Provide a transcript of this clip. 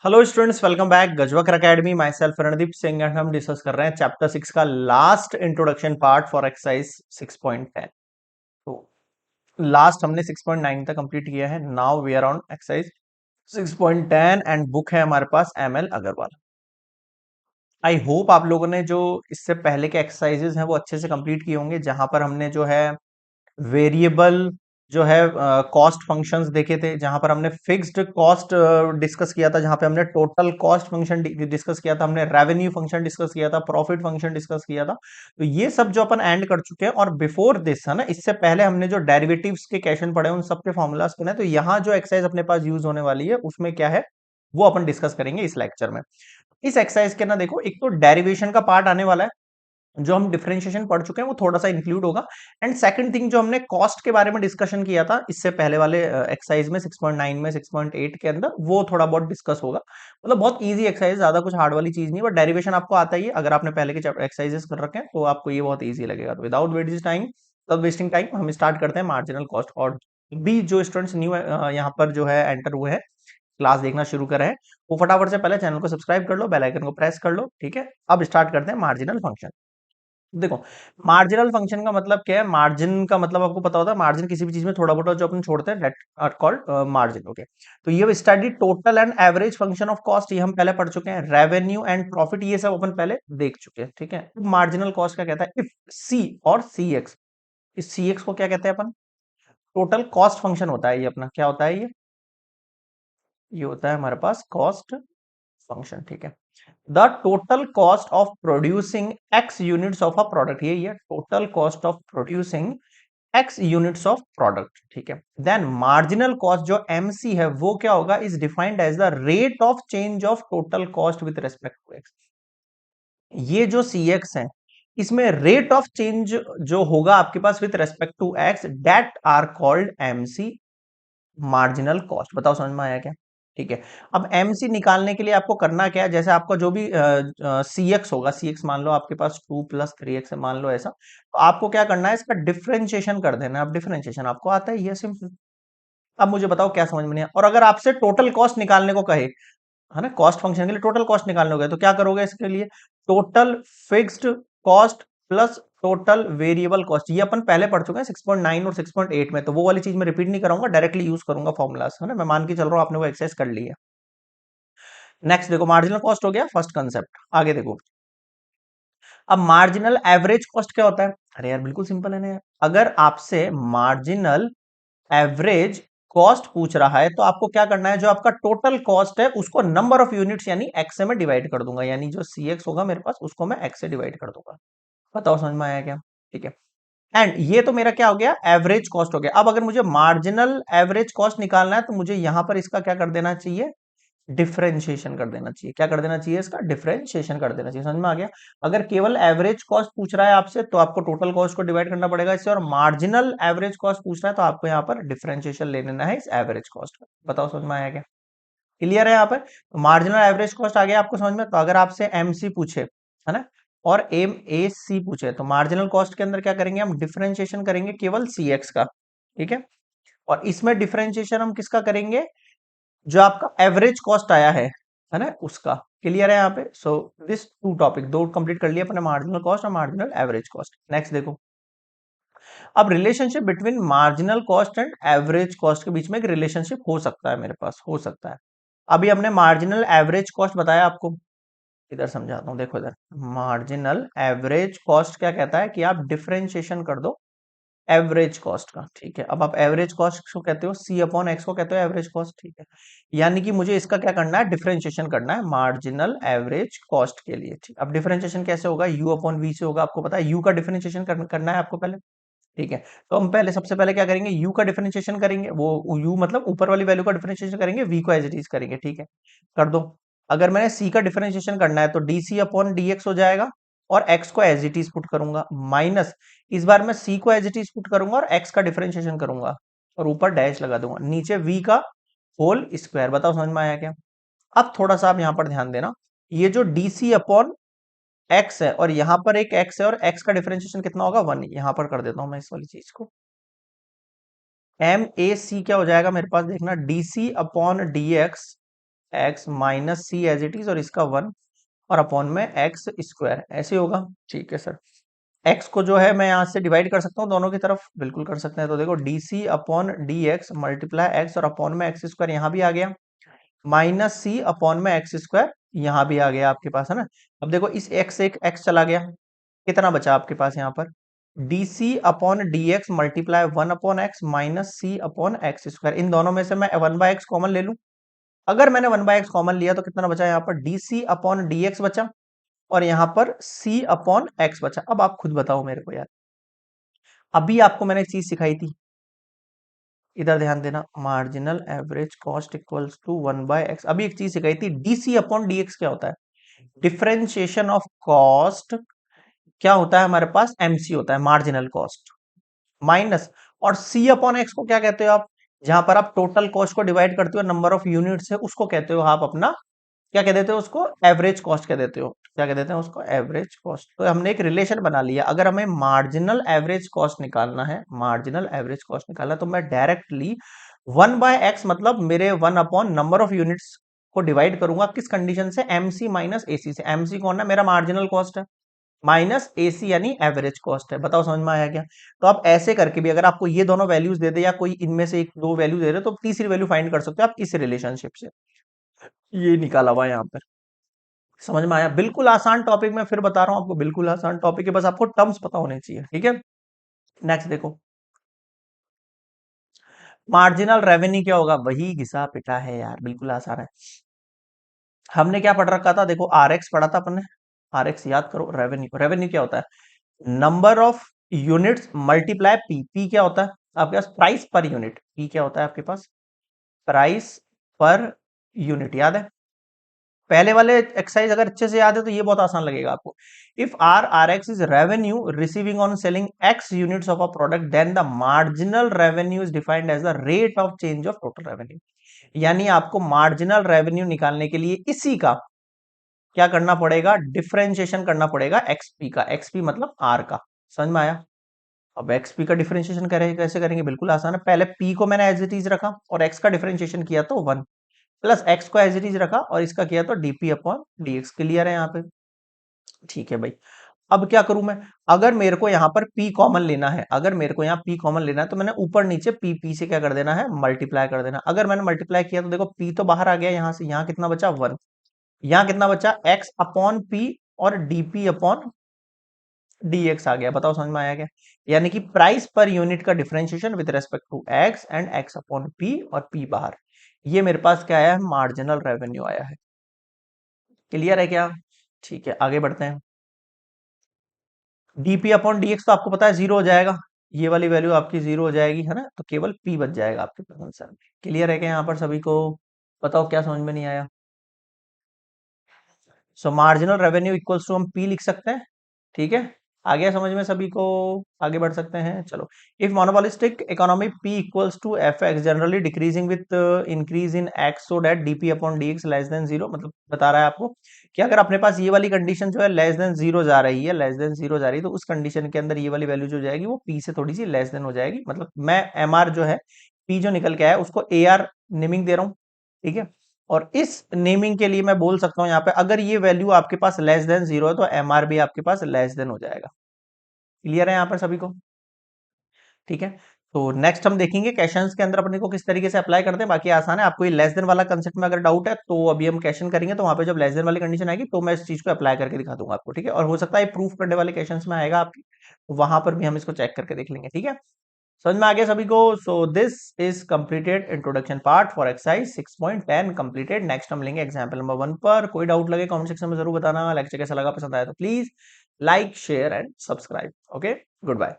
Hello students, welcome back Gajwakar academy. Myself Randeep Singh and हम discuss कर रहे हैं चैप्टर 6 का last introduction part for exercise 6.10। तो लास्ट हमने 6.9 तक कंप्लीट किया है। Now we are on exercise 6.10 and book है हमारे पास एमएल अग्रवाल। आई होप आप लोगों ने जो इससे पहले के एक्सरसाइजेज हैं वो अच्छे से कंप्लीट किए होंगे, जहां पर हमने जो है वेरिएबल जो है कॉस्ट फंक्शंस देखे थे, जहां पर हमने फिक्स्ड कॉस्ट डिस्कस किया था, जहां पे हमने टोटल कॉस्ट फंक्शन डिस्कस किया था, हमने रेवेन्यू फंक्शन डिस्कस किया था, प्रॉफिट फंक्शन डिस्कस किया था। तो ये सब जो अपन एंड कर चुके हैं, और बिफोर दिस है ना, इससे पहले हमने जो डेरिवेटिव्स के क्वेश्चन पढ़े उन सबके फॉर्मूलाज पढ़े। तो यहाँ जो एक्सरसाइज अपने पास यूज होने वाली है उसमें क्या है वो अपन डिस्कस करेंगे इस लेक्चर में। इस एक्सरसाइज के ना देखो, एक तो डेरिवेशन का पार्ट आने वाला है, जो हम डिफरेंशिएशन पढ़ चुके हैं वो थोड़ा सा इंक्लूड होगा। एंड सेकंड थिंग, जो हमने कॉस्ट के बारे में डिस्कशन किया था इससे पहले वाले एक्सरसाइज में 6.9 में 6.8 के अंदर, वो थोड़ा बहुत डिस्कस होगा। मतलब बहुत इजी एक्सरसाइज, ज्यादा कुछ हार्ड वाली चीज नहीं है, बट डेरिवेशन आपको आता ही है। अगर आपने पहले के एक्सरसाइजेस कर रखे हैं तो आपको ये बहुत ईजी लगेगा। तो विदाउट वेस्टिंग टाइम हम स्टार्ट करते हैं मार्जिनल कॉस्ट। और भी जो स्टूडेंट्स न्यू यहाँ पर जो है एंटर हुए हैं, क्लास देखना शुरू करें हैं, वो फटाफट से पहले चैनल को सब्सक्राइब कर लो, बेल आइकन को प्रेस कर लो। ठीक है, अब स्टार्ट करते हैं मार्जिनल फंक्शन। देखो, मार्जिनल फंक्शन का मतलब क्या है। मार्जिन का मतलब आपको पता होता है, मार्जिन किसी भी चीज में थोड़ा बहुत जो अपन छोड़ते हैं that are called margin. Okay, तो ये study total and average function of cost, ये हम पहले पढ़ चुके हैं। रेवेन्यू एंड प्रॉफिट ये सब अपन पहले देख चुके हैं। ठीक है, मार्जिनल कॉस्ट क्या कहता है, इफ सी और सी एक्स, इस सी एक्स को क्या कहते हैं अपन, टोटल कॉस्ट फंक्शन होता है। ये अपना क्या होता है, ये होता है हमारे पास कॉस्ट फंक्शन। ठीक है, the total cost of producing X units of a product, यही है total cost of producing X units of product. ठीक है, देन मार्जिनल कॉस्ट जो एमसी है वो क्या होगा, is defined as the rate of change of total cost with respect to X. ये जो सी एक्स है, इसमें रेट ऑफ चेंज जो होगा आपके पास with respect to X, that are called MC, marginal cost. बताओ समझ में आया क्या। ठीक है, अब एमसी निकालने के लिए आपको करना क्या है, जैसे आपका जो भी सी एक्स होगा, सी एक्स मान लो आपके पास 2 + 3x है, मान लो ऐसा, तो आपको क्या करना है, इसका डिफरेंशिएशन कर देना है। अब डिफरेंशिएशन आपको आता है, ये सिंपल। अब मुझे बताओ क्या समझ में नहीं आया। और अगर आपसे टोटल कॉस्ट निकालने को कहे, है ना, कॉस्ट फंक्शन के लिए टोटल कॉस्ट निकालने को कहे, तो क्या करोगे इसके लिए, total fixed cost plus total variable cost. ये अपन पहले पढ़ चुके हैं 6.9 और 6.8 में, तो वो वाली चीज मैं रिपीट नहीं करूंगा, डायरेक्टली यूज करूंगा फॉर्मुलास, है ना। मैं मान के चल रहा हूं आपने वो एक्सरसाइज कर ली है। नेक्स्ट देखो, मार्जिनल कॉस्ट हो गया फर्स्ट कंसेप्ट। आगे देखो, अब मार्जिनल एवरेज कॉस्ट क्या होता है। अरे यार बिल्कुल सिंपल है ना यार। अगर आपसे मार्जिनल एवरेज कॉस्ट पूछ रहा है तो आपको क्या करना है, जो आपका टोटल कॉस्ट है उसको नंबर ऑफ यूनिट्स यानी एक्स से मैं डिवाइड कर दूंगा, यानी जो सी एक्स होगा मेरे पास उसको मैं एक्स से डिवाइड कर दूंगा। बताओ समझ में आया क्या। ठीक है, एंड ये तो मेरा क्या हो गया, एवरेज कॉस्ट हो गया। अब अगर मुझे मार्जिनल एवरेज कॉस्ट निकालना है तो मुझे यहां पर इसका क्या कर देना चाहिए, डिफरेंशिएशन कर देना चाहिए। क्या कर देना चाहिए, इसका डिफरेंशिएशन कर देना चाहिए। समझ में आ गया। अगर केवल एवरेज कॉस्ट पूछ रहा है आपसे तो आपको टोटल कॉस्ट को डिवाइड करना पड़ेगा इससे, और मार्जिनल एवरेज कॉस्ट पूछ रहा है तो आपको यहाँ पर डिफरेंशिएशन ले लेना है इस एवरेज कॉस्ट का। बताओ समझ में आया क्या, क्लियर है यहाँ पर। मार्जिनल एवरेज कॉस्ट आ गया आपको समझ में। तो अगर आपसे एमसी पूछे, है ना, और एम ए सी पूछे, तो मार्जिनल कॉस्ट के अंदर क्या करेंगे, हम डिफरेंशिएशन करेंगे केवल सी एक्स का। ठीक है, और इसमें डिफरेंशिएशन हम किसका करेंगे, जो आपका एवरेज कॉस्ट आया है ना, उसका। क्लियर है यहाँ पे। सो दिस टू टॉपिक दो कंप्लीट कर लिया अपने, मार्जिनल कॉस्ट और मार्जिनल एवरेज कॉस्ट। नेक्स्ट देखो, अब relationship between marginal cost and average cost के बीच में एक रिलेशनशिप हो सकता है, मेरे पास हो सकता है। अभी हमने मार्जिनल एवरेज कॉस्ट बताया आपको, इधर समझाता हूँ, देखो इधर। मार्जिनल एवरेज कॉस्ट क्या कहता है कि आप डिफरेंशिएशन कर दो एवरेज कॉस्ट का। ठीक है, अब आप एवरेज कॉस्ट को कहते हो, सी अपॉन एक्स को कहते हो एवरेज कॉस्ट। ठीक है, यानी कि मुझे इसका क्या करना है, डिफरेंशिएशन करना है मार्जिनल एवरेज कॉस्ट के लिए। ठीक, अब डिफरेंशिएशन कैसे होगा, यू अपॉन वी से होगा। आपको पता है यू का डिफरेंशिएशन करना है आपको पहले। ठीक है, तो हम पहले सबसे पहले क्या करेंगे, यू का डिफरेंशिएशन करेंगे, वो यू मतलब ऊपर वाली वैल्यू का डिफरेंशिएशन करेंगे, वी को एज इट इज करेंगे। ठीक है, कर दो। अगर मैंने सी का डिफरेंशिएशन करना है तो D C upon D X हो जाएगा, और एक्स को एज इट इज पुट करूंगा, माइनस इस बार मैं सी को एज इट इज पुट करूंगा और एक्स का डिफरेंशिएशन करूंगा, और ऊपर डैश लगा दूंगा, नीचे वी का होल स्क्वायर। बताओ समझ में आया क्या। अब थोड़ा सा आप यहां पर ध्यान देना, ये जो डी सी अपॉन एक्स है और यहां पर एक एक्स है, और एक्स का डिफरेंशिएशन कितना होगा, 1। यहां पर कर देता हूं मैं इस वाली चीज को, एम ए सी क्या हो जाएगा मेरे पास, देखना, D C upon D X X minus C as it is और इसका 1 और अपॉन में एक्स स्क्वायर, ऐसे होगा। ठीक है सर, एक्स को जो है मैं यहाँ से डिवाइड कर सकता हूँ दोनों की तरफ, बिल्कुल कर सकते हैं। तो देखो D C upon D X multiply X और अपॉन में एक्स स्क्वायर यहाँ भी आ गया, माइनस सी अपॉन में एक्स स्क्वायर यहाँ भी आ गया आपके पास, है ना। अब देखो इस एक्स से एक एक्स चला गया, कितना बचा आपके पास यहाँ पर, D C upon D X multiply 1/x minus C upon X square. इन दोनों में से मैं 1/x कॉमन ले लूं, अगर मैंने 1/x कॉमन लिया तो कितना बचा यहाँ पर, D C upon D X बचा और यहाँ पर c अपॉन एक्स बचा। अब आप खुद बताओ मेरे को यार, अभी आपको मैंने एक चीज सिखाई थी, इधर ध्यान देना, marginal average cost equals to 1/x। अभी एक चीज सिखाई थी, डीसी अपॉन डीएक्स क्या होता है, डिफरेंशिएशन ऑफ कॉस्ट क्या होता है हमारे पास, एमसी होता है, मार्जिनल कॉस्ट माइनस, और सी अपॉन एक्स को क्या कहते हो आप, जहां पर आप टोटल कॉस्ट को डिवाइड करते हो नंबर ऑफ यूनिट्स है, उसको कहते हो आप अपना, क्या कह देते हो उसको, एवरेज कॉस्ट कह देते हो। क्या कह देते हैं उसको, एवरेज कॉस्ट। तो हमने एक रिलेशन बना लिया, अगर हमें मार्जिनल एवरेज कॉस्ट निकालना है, मार्जिनल एवरेज कॉस्ट निकालना है, तो मैं डायरेक्टली 1/x मतलब मेरे 1 अपॉन नंबर ऑफ यूनिट्स को डिवाइड करूंगा, किस कंडीशन से, एमसी माइनस एसी से। एमसी कौन है, मेरा मार्जिनल कॉस्ट है, माइनस एसी यानी एवरेज कॉस्ट है। बताओ समझ में आया क्या। तो आप ऐसे करके भी अगर आपको ये दोनों वैल्यूज दे दे या कोई इनमें से एक दो वैल्यू दे रहे तो तीसरी वैल्यू फाइंड कर सकते हो आप इस रिलेशनशिप से। ये निकाला हुआ है यहाँ पर, समझ में आया। बिल्कुल आसान टॉपिक, मैं फिर बता रहा हूं आपको, बिल्कुल आसान टॉपिक है, बस आपको टर्म्स पता होने चाहिए, ठीक है। नेक्स्ट देखो, मार्जिनल रेवेन्यू क्या होगा, वही घिसा पिटा है यार, बिल्कुल आसान है। हमने क्या पढ़ रखा था, देखो आर एक्स पढ़ा था अपन ने, आर एक्स याद करो। रेवेन्यू, रेवेन्यू क्या होता है, number of units multiply P, P क्या होता है आपके पास, प्राइस पर यूनिट, पी क्या होता है आपके पास, प्राइस पर यूनिट, याद है। पहले वाले एक्सरसाइज अगर अच्छे से याद है तो ये बहुत आसान लगेगा आपको। If R X is revenue receiving on selling X units of a product, then the marginal revenue is defined as the rate of change of total revenue. यानी आपको मार्जिनल रेवेन्यू निकालने के लिए इसी का क्या करना पड़ेगा, डिफरेंशिएशन करना पड़ेगा एक्सपी का, एक्सपी मतलब आर का। समझ में आया। अब एक्सपी का डिफरेंशिएशन करेंगे, कैसे करेंगे, बिल्कुल आसान है। पहले पी को मैंने एज इट इज रखा और एक्स का डिफरेंशिएशन किया तो 1, प्लस एक्स को एज इट इज रखा और इसका किया तो डीपी अपॉन डीएक्स। क्लियर है यहाँ पे, ठीक है भाई। अब क्या करूं मैं, अगर मेरे को यहाँ पर p कॉमन लेना है, अगर मेरे को यहाँ p कॉमन लेना है तो मैंने ऊपर नीचे p से क्या कर देना है, मल्टीप्लाई कर देना। अगर मैंने मल्टीप्लाई किया तो देखो p तो बाहर आ गया यहाँ से, यहाँ कितना बचा 1, यहाँ कितना बचा x अपॉन p और dp अपॉन dx आ गया। बताओ समझ में आया क्या। यानी कि प्राइस पर यूनिट का differentiation with respect to x and x upon p और p बाहर, ये मेरे पास क्या आया है, मार्जिनल रेवेन्यू आया है। क्लियर है क्या, ठीक है आगे बढ़ते हैं। डीपी अपॉन डीएक्स तो आपको पता है जीरो हो जाएगा, ये वाली वैल्यू आपकी जीरो हो जाएगी, है ना, तो केवल पी बच जाएगा आपके पास आंसर। क्लियर है क्या यहाँ पर सभी को, बताओ क्या समझ में नहीं आया। So marginal revenue equals to हम पी लिख सकते हैं, ठीक है। आ गया समझ में सभी को, आगे बढ़ सकते हैं चलो। If monopolistic economy P equals to F X generally decreasing with increase in X so that DP upon D X less than zero, मतलब बता रहा है आपको कि अगर अपने पास ये वाली कंडीशन जो है लेस देन जीरो जा रही है, लेस देन जीरो जा रही है, तो उस कंडीशन के अंदर ये वाली वैल्यू जो जाएगी वो पी से थोड़ी सी लेस देन हो जाएगी। मतलब मैं एम आर जो है, पी जो निकल के आया उसको ए आर नेमिंग दे रहा हूँ, ठीक है। और इस नेमिंग के लिए मैं बोल सकता हूं यहाँ पे, अगर ये वैल्यू आपके पास लेस देन जीरो है तो एमआर भी आपके पास लेस देन हो जाएगा। क्लियर है यहाँ पर सभी को, ठीक है। तो नेक्स्ट हम देखेंगे क्वेश्चंस के अंदर अपने को किस तरीके से अप्लाई करते हैं, बाकी आसान है। आपको ये लेस देन वाला कंसेप्ट में अगर डाउट है तो अभी हम क्वेश्चन करेंगे, तो वहां पे जब लेस देन वाली कंडीशन आएगी तो मैं इस चीज को अप्लाई करके दिखा दूंगा आपको, ठीक है। और हो सकता है प्रूफ करने वाले क्वेश्चन में आएगा आपकी, तो वहां पर भी हम इसको चेक करके देख लेंगे, ठीक है। समझ में आ गया सभी को। So this is completed introduction part for exercise 6.10 completed. Next हम लेंगे एग्जांपल नंबर 1 पर। कोई डाउट लगे कमेंट सेक्शन में जरूर बताना। लेक्चर कैसा लगा, पसंद आया तो please like share and subscribe. Okay, good bye.